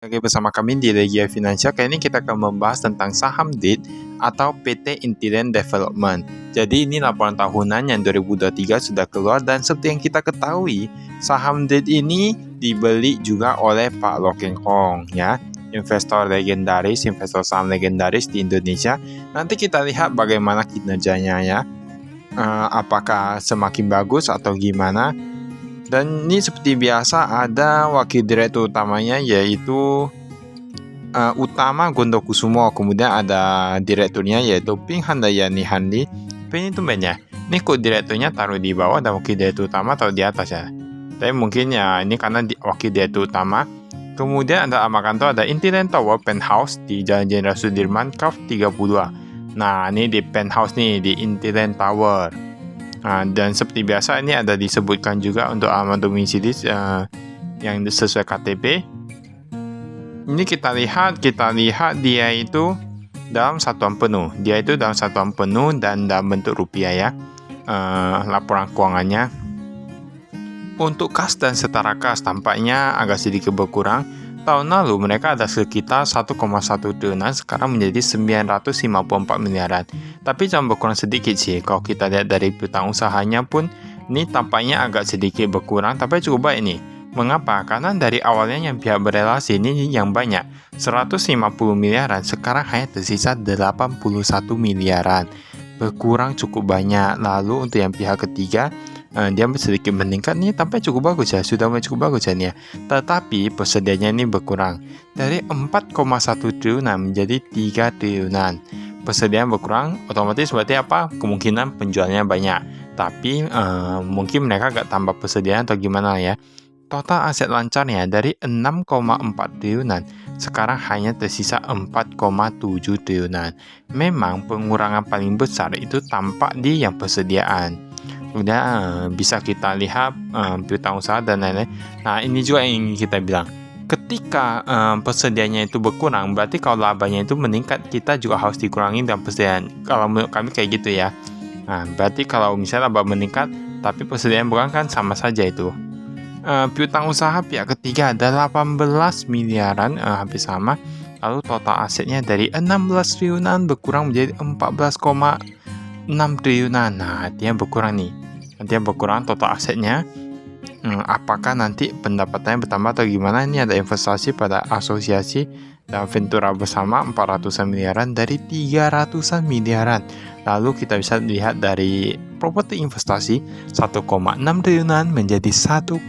Oke, bersama kami di Regia Finansial. Kali ini kita akan membahas tentang saham DIT atau PT Intiden Development. Jadi ini laporan tahunan yang 2023 sudah keluar, dan seperti yang kita ketahui, saham DIT ini dibeli juga oleh Pak Loh Keng Hong, ya, investor legendaris, investor saham legendaris di Indonesia. Nanti kita lihat bagaimana kinerjanya, ya. Apakah semakin bagus atau gimana? Dan ini seperti biasa ada wakil direktur utamanya, yaitu Utama Gondokusumo. Kemudian ada direkturnya yaitu Ping Handayani Handi. Ping itu banyak. Ini kok direkturnya taruh di bawah dan wakil direktur utama taruh di atas, ya. Tapi mungkin ya ini karena wakil direktur utama. Kemudian ada Amakanto, ada Intiden Tower Penthouse di Jalan Jenderal Sudirman, Kaf 32. Nah, ini di penthouse nih, di Intiden Tower. Dan seperti biasa ini ada disebutkan juga untuk alamat domisili yang sesuai KTP. Ini kita lihat dia itu dalam satuan penuh. Dia itu dalam satuan penuh dan dalam bentuk rupiah, ya. Laporan keuangannya. Untuk kas dan setara kas tampaknya agak sedikit berkurang. Tahun lalu mereka ada sekitar 1,1 triliunan, sekarang menjadi 954 miliaran. Tapi jangan berkurang sedikit sih. Kalau kita lihat dari piutang usahanya pun, ini tampaknya agak sedikit berkurang, tapi cukup baik nih. Mengapa? Karena dari awalnya yang pihak berelasi ini yang banyak, 150 miliaran, sekarang hanya tersisa 81 miliaran. Berkurang cukup banyak. Lalu untuk yang pihak ketiga, dia sedikit meningkat nih, tampaknya cukup bagus, ya, sudah cukup bagus, ya. Tetapi persediaannya ini berkurang dari 4,1 triliunan menjadi 3 triliunan. Persediaan berkurang, otomatis berarti apa? Kemungkinan penjualannya banyak. Tapi mungkin mereka gak tambah persediaan atau gimana, ya. Total aset lancarnya dari 6,4 triliunan sekarang hanya tersisa 4,7 triliunan. Memang pengurangan paling besar itu tampak di yang persediaan. Udah bisa kita lihat piutang usaha dan lain-lain. Nah, ini juga yang ingin kita bilang. Ketika persediaannya itu berkurang, berarti kalau labanya itu meningkat, kita juga harus dikurangi dalam persediaan. Kalau menurut kami kayak gitu, ya. Nah, berarti kalau misalnya laba meningkat tapi persediaan berkurang, kan sama saja itu. Piutang usaha pihak ketiga ada 18 miliaran, hampir sama. Lalu total asetnya dari 16 triliunan berkurang menjadi 14,6 triliunan. Nah, dia berkurang nih. Nanti berkurang total asetnya. Apakah nanti pendapatannya bertambah atau gimana? Ini ada investasi pada asosiasi dan Ventura bersama 400-an miliaran dari 300-an miliaran. Lalu kita bisa lihat dari properti investasi 1,6 triliunan menjadi 1,7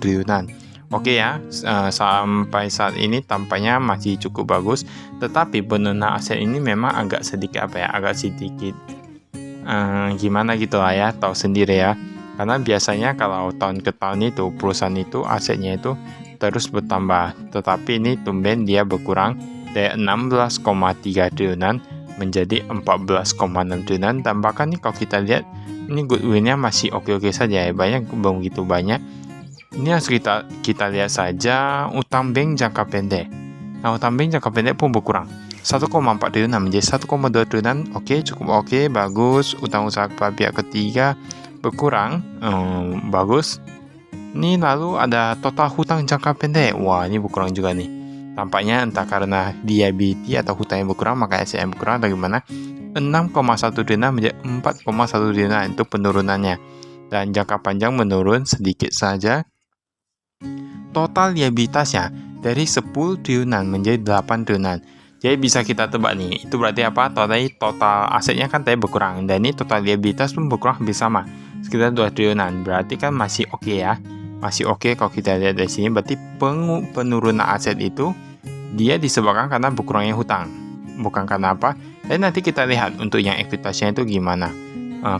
triliunan. Oke, ya, sampai saat ini tampaknya masih cukup bagus. Tetapi penurunan aset ini memang agak sedikit gimana gitu lah, ya, tahu sendiri, ya. Karena biasanya kalau tahun ke tahun itu perusahaan itu asetnya itu terus bertambah, tetapi ini tumben dia berkurang dari 16,3 triliunan menjadi 14,6 triliunan. Dan bahkan nih kalau kita lihat ini goodwill-nya masih oke-oke saja, ya, belum begitu banyak. Ini harus kita lihat saja utang bank jangka pendek. Nah, utang bank jangka pendek pun berkurang 1,4 triliunan menjadi 1,2 triliunan. Oke, cukup oke, bagus. Utang usaha pihak ketiga berkurang, bagus. Ini lalu ada total hutang jangka pendek. Wah, ini berkurang juga nih. Tampaknya entah karena liability atau hutangnya berkurang maka SCM berkurang atau gimana. 6,1 triliunan menjadi 4,1 triliunan, itu penurunannya. Dan jangka panjang menurun sedikit saja. Total liabilitasnya dari 10 triliunan menjadi 8 triliunan. Jadi bisa kita tebak nih, itu berarti apa? Total asetnya kan tadi berkurang, dan ini total liabilitas pun berkurang hampir sama, sekitar 2 triliunan. Berarti kan masih oke, ya. Masih oke kalau kita lihat dari sini. Berarti penurunan aset itu dia disebabkan karena berkurangnya hutang, bukan karena apa. Dan nanti kita lihat untuk yang ekuitasnya itu gimana.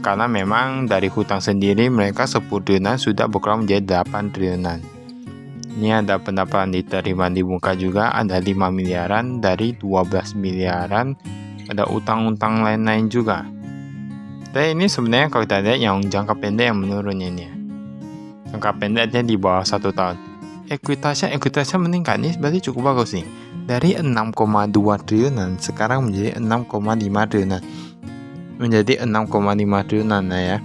Karena memang dari hutang sendiri mereka 10 triliunan sudah berkurang menjadi 8 triliunan. Ini ada pendapatan diterima di muka juga, ada 5 miliaran dari 12 miliaran. Ada utang-utang lain-lain juga. Tapi ini sebenarnya kalau kita lihat yang jangka pendek yang menurun ini, ya. Jangka pendeknya di bawah 1 tahun. Ekuitasnya meningkat, nih berarti cukup bagus nih. Dari 6,2 triliunan sekarang menjadi 6,5 triliunan. Menjadi 6,5 triliunan, ya.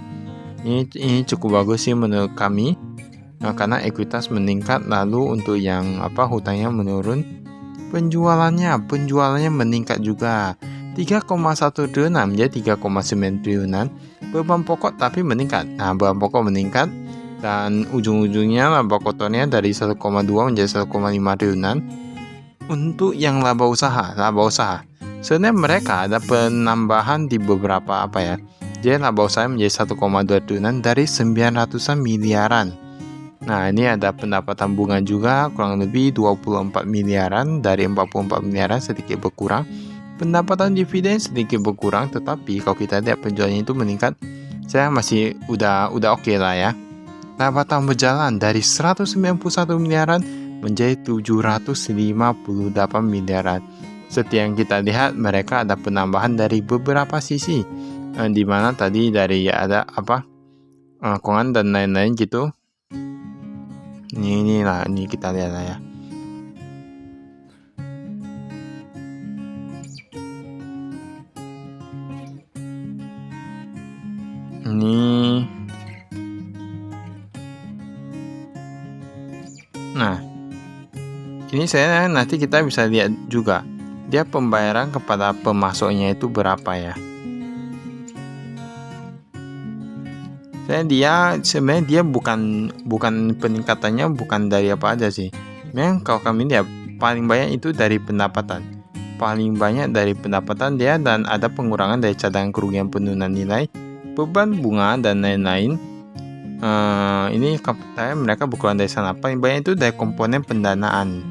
Ini cukup bagus sih menurut kami. karena ekuitas meningkat, lalu untuk yang hutangnya menurun, penjualannya meningkat juga 3,1 triliunan menjadi 3,9 triliunan. Beban pokok tapi meningkat. Nah, beban pokok meningkat dan ujung-ujungnya laba kotornya dari 1,2 menjadi 1,5 triliunan. Untuk yang laba usaha. Sebenarnya mereka ada penambahan di beberapa Jadi laba usaha menjadi 1,2 triliunan dari 900-an miliaran. Nah, ini ada pendapatan bunga juga kurang lebih 24 miliaran dari 44 miliaran, sedikit berkurang. Pendapatan dividen sedikit berkurang, tetapi kalau kita lihat penjualannya itu meningkat, saya masih udah oke lah ya. Laba tahun berjalan dari 191 miliaran menjadi 758 miliaran. Seperti yang kita lihat, mereka ada penambahan dari beberapa sisi, di mana tadi dari ada keuangan dan lain-lain gitu. Ini kita lihat lah ya. Ini saya nanti kita bisa lihat juga dia pembayaran kepada pemasoknya itu berapa ya. Sebenarnya dia bukan peningkatannya bukan dari apa aja sih. Memang kalau kami lihat paling banyak itu dari pendapatan. Dia, dan ada pengurangan dari cadangan kerugian penurunan nilai, beban bunga dan lain-lain. Ini mereka berkurang dari sana. Paling banyak itu dari komponen pendanaan.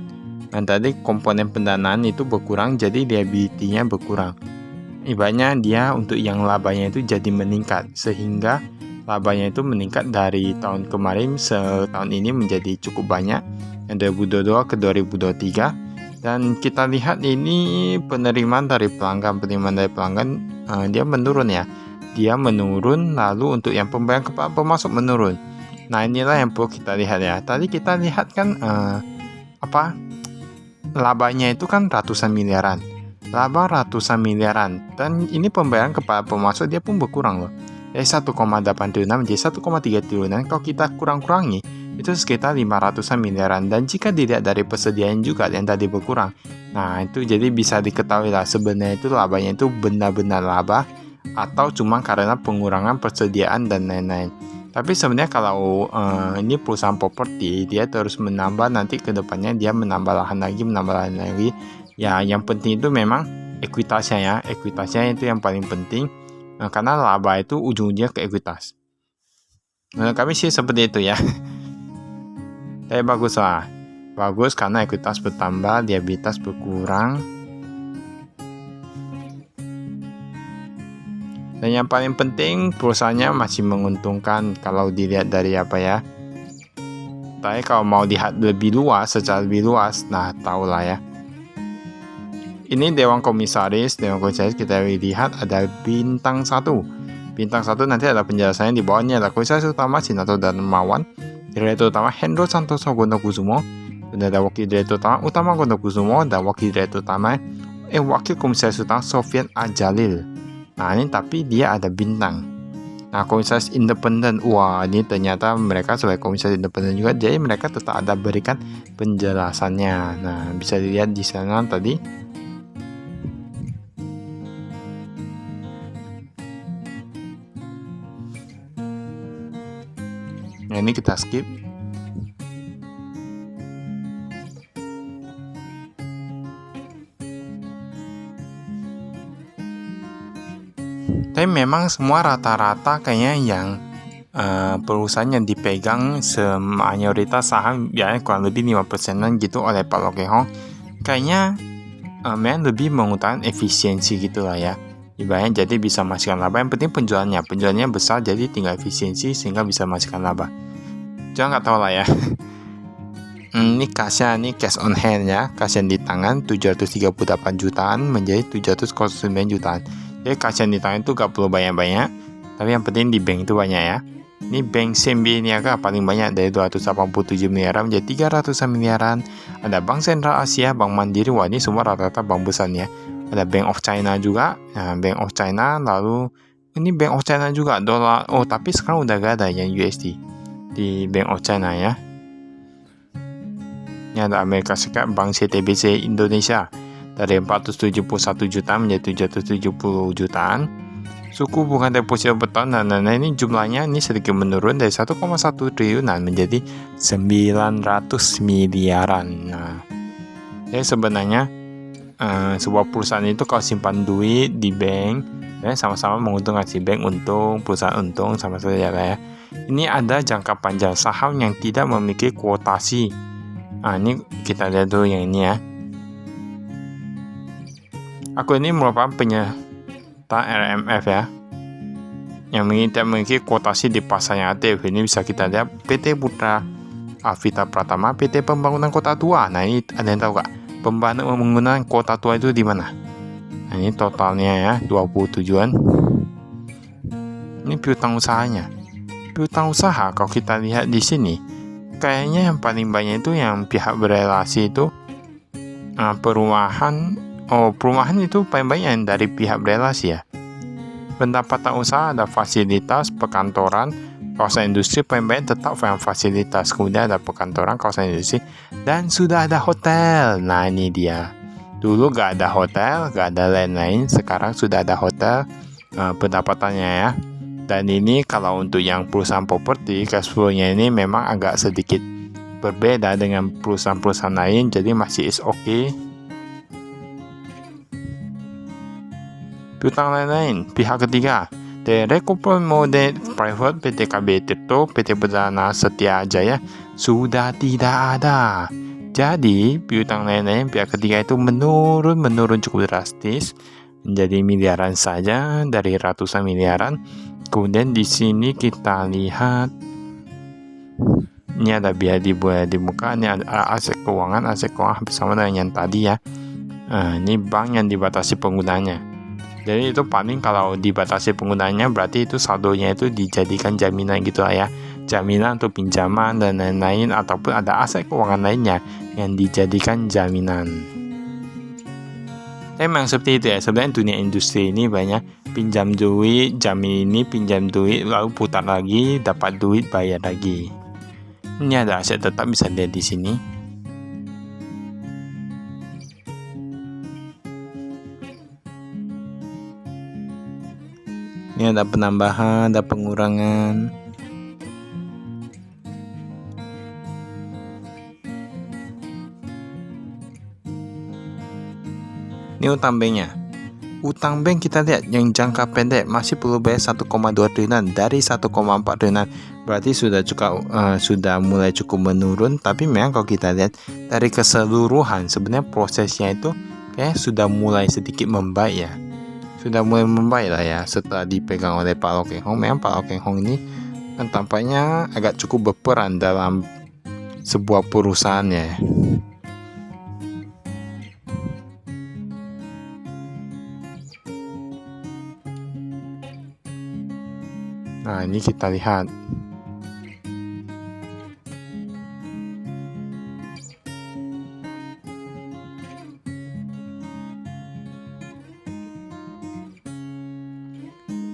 Dan tadi komponen pendanaan itu berkurang, jadi liability-nya berkurang. Ibaratnya dia untuk yang labanya itu jadi meningkat, sehingga labanya itu meningkat dari tahun kemarin setahun ini menjadi cukup banyak, yang 2022 ke 2023. Dan kita lihat ini penerimaan dari pelanggan dia menurun ya. Dia menurun, lalu untuk yang pembayaran kepada pemasok menurun. Nah, inilah yang perlu kita lihat ya. Tadi kita lihat kan labanya itu kan ratusan miliaran. Dan ini pembayaran kepada pemasok dia pun berkurang loh. Dari 1,8 triliunan menjadi 1,3 triliunan. Kalau kita kurang-kurangi, itu sekitar 500-an miliaran. Dan jika dilihat dari persediaan juga yang tadi berkurang. Nah, itu jadi bisa diketahui lah sebenarnya itu labanya itu benar-benar laba atau cuma karena pengurangan persediaan dan lain-lain. Tapi sebenarnya kalau ini perusahaan properti, dia terus menambah, nanti ke depannya dia menambah lahan lagi. Ya, yang penting itu memang ekuitasnya ya. Ekuitasnya itu yang paling penting, karena laba itu ujung-ujungnya ke ekuitas. Nah, kami sih seperti itu ya. Tapi bagus lah. Bagus karena ekuitas bertambah, liabilitas berkurang. Dan yang paling penting perusahaannya masih menguntungkan kalau dilihat dari Tapi kalau mau lihat secara lebih luas, nah tahulah ya. Ini Dewan Komisaris kita lihat ada bintang 1. Bintang 1 nanti ada penjelasannya di bawahnya. Ada Komisaris Utama Sinato Darmawan, Direktur Utama Hendro Santoso Gondokusumo, dan ada Wakil Direktur Utama Gondokusumo, dan Wakil Direktur Utama Wakil Komisaris Utama Sofian Ajalil. Nah, ini tapi dia ada bintang. Nah, komisaris independen. Wah, ini ternyata mereka sebagai komisaris independen juga, jadi mereka tetap ada berikan penjelasannya. Nah, bisa dilihat di sana tadi. Nah, ini kita skip. Tapi memang semua rata-rata kayaknya yang perusahaan yang dipegang mayoritas saham ya kurang lebih 5%-an gitu oleh Pak Loh Keng Hong, kayaknya memang lebih mengutamakan efisiensi gitu lah ya. Ibaratnya jadi bisa menghasilkan laba, yang penting penjualannya besar, jadi tinggal efisiensi sehingga bisa menghasilkan laba. Jangan nggak tahu lah ya. Ini kasnya, ini cash on hand ya, cash yang di tangan 738 jutaan menjadi 709 jutaan. Jadi cash yang di tangan itu gak perlu banyak-banyak, tapi yang penting di bank itu banyak ya. Ini bank CMB Niaga paling banyak dari 287 miliaran menjadi 300 miliaran. Ada Bank Sentral Asia, Bank Mandiri, wah ini semua rata-rata bank besar ya. Ada Bank of China juga, Bank of China, lalu ini Bank of China juga dolar. Oh, tapi sekarang udah gak ada yang USD. di Bank of China ya. Ini ada Amerika Serikat, Bank CTBC Indonesia dari 471 juta menjadi 770 jutaan. Suku bunga deposito per tahun dan lain-lain, ini jumlahnya ini sedikit menurun dari 1,1 triliunan menjadi 900 miliaran. Nah, jadi sebenarnya sebuah perusahaan itu kalau simpan duit di bank, ya sama-sama menguntungkan, si bank untung, perusahaan untung, sama saja ya. Ini ada jangka panjang saham yang tidak memiliki kuotasi. Nah, ini kita lihat dulu yang ini ya. Aku ini merupakan penyerta RMF ya, yang tidak memiliki kuotasi di pasar yang aktif. Ini bisa kita lihat PT Putra Avita Pratama, PT Pembangunan Kota Tua. Nah, ini ada yang tahu gak? Pembangunan Kota Tua itu di mana? Nah, ini totalnya ya 27-an. Ini piutang usahanya. Piutang usaha kalau kita lihat di sini, kayaknya yang paling banyak itu yang pihak berelasi itu perumahan. Perumahan itu paling banyak yang dari pihak berelasi ya. Pendapatan usaha ada fasilitas, perkantoran, kawasan industri, paling banyak tetap yang fasilitas. Kemudian ada perkantoran, kawasan industri, dan sudah ada hotel. Nah, ini dia. Dulu gak ada hotel, gak ada lain-lain. Sekarang sudah ada hotel pendapatannya ya. Dan ini kalau untuk yang perusahaan properti, cash flow-nya ini memang agak sedikit berbeda dengan perusahaan-perusahaan lain. Jadi masih is okay. Piutang lain-lain, pihak ketiga, The Recovery Mode Private, PT KB Tirto, PT Perdana Setia Jaya sudah tidak ada. Jadi piutang lain-lain pihak ketiga itu menurun cukup drastis menjadi miliaran saja dari ratusan miliaran. Kemudian di sini kita lihat ini ada biaya di muka, ini ada aset keuangan hampir sama dengan yang tadi ya. Ini bank yang dibatasi penggunanya. Jadi itu paling kalau dibatasi penggunaannya berarti itu saldonya itu dijadikan jaminan gitu lah ya. Jaminan untuk pinjaman dan lain-lain, ataupun ada aset keuangan lainnya yang dijadikan jaminan. Memang seperti itu ya. Sebenarnya dunia industri ini banyak pinjam duit, jamin ini, pinjam duit, lalu putar lagi, dapat duit, bayar lagi. Ini ada aset tetap, bisa lihat di sini. Ini ada penambahan, ada pengurangan. Ini utang banknya. Utang bank kita lihat yang jangka pendek masih perlu bayar 1,2 triliunan dari 1,4 triliunan. Berarti sudah mulai cukup menurun. Tapi memang kalau kita lihat dari keseluruhan, sebenarnya prosesnya itu kayak sudah mulai sedikit membaik ya. Sudah mulai membaik lah ya setelah dipegang oleh Pak Loh Keng Hong. Memang Pak Loh Keng Hong ini kan tampaknya agak cukup berperan dalam sebuah perusahaannya. Nah, ini kita lihat.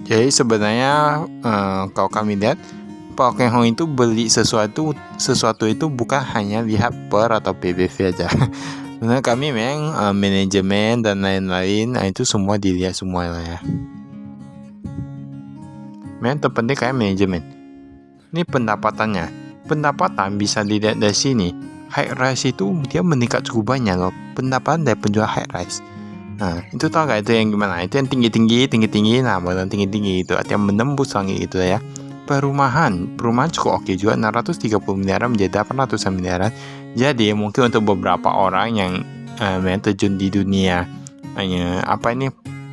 Jadi sebenarnya kalau kami lihat Pak Loh Keng Hong itu beli sesuatu itu bukan hanya lihat per atau PBV aja. Karena kami memang manajemen dan lain-lain, itu semua dilihat semua lah ya. Memang terpenting kayak manajemen. Ini pendapatannya. Pendapatan bisa dilihat dari sini. High rise itu dia meningkat cukup banyak loh. Pendapatan dari penjual high rise. Nah, itu tahu gak itu yang gimana? Itu yang tinggi-tinggi, nah badan tinggi-tinggi itu artinya menembus langit gitu ya. Perumahan cukup oke juga, 630 miliaran menjadi 800 miliaran. Jadi mungkin untuk beberapa orang yang terjun di dunia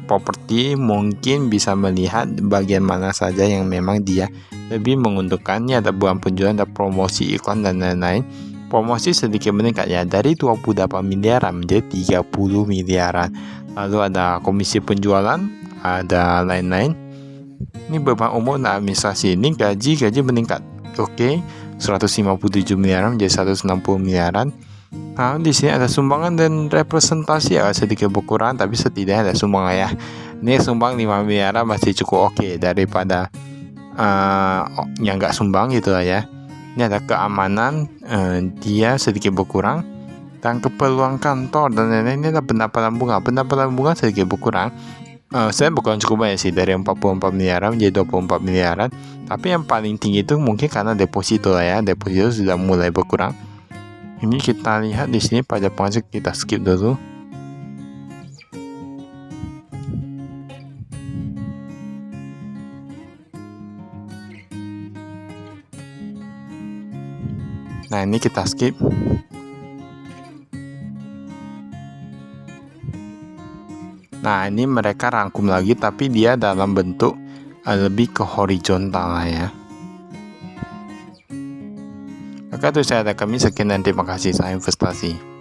properti, mungkin bisa melihat bagian mana saja yang memang dia lebih menguntungkannya. Ada buang penjualan, ada promosi iklan dan lain-lain. Promosi sedikit meningkat ya, dari 28 miliaran menjadi 30 miliaran. Lalu ada komisi penjualan, ada lain-lain. Ini beban umum dan administrasi. Ini gaji meningkat. Oke, 157 miliaran menjadi 160 miliaran. Nah, di sini ada sumbangan dan representasi ya, sedikit berkurang tapi setidaknya ada sumbangan ya. Ini sumbang 5 miliaran masih cukup oke daripada yang nggak sumbang gitu lah ya. Ini ada keamanan, dia sedikit berkurang, dan keperluan kantor dan lain-lain. Ini ada pendapatan bunga. Pendapatan bunga sedikit berkurang. Saya bukan cukup banyak sih, dari 44 miliaran menjadi 24 miliaran. Tapi yang paling tinggi itu mungkin karena deposito lah ya. Deposito sudah mulai berkurang. Ini kita lihat di sini pajak penghasilan, kita skip dulu. Nah, ini kita skip. Nah, ini mereka rangkum lagi, tapi dia dalam bentuk lebih ke horizontal lah ya. Oke, itu saya ada kami. Sekian dan terima kasih. Saya investasi.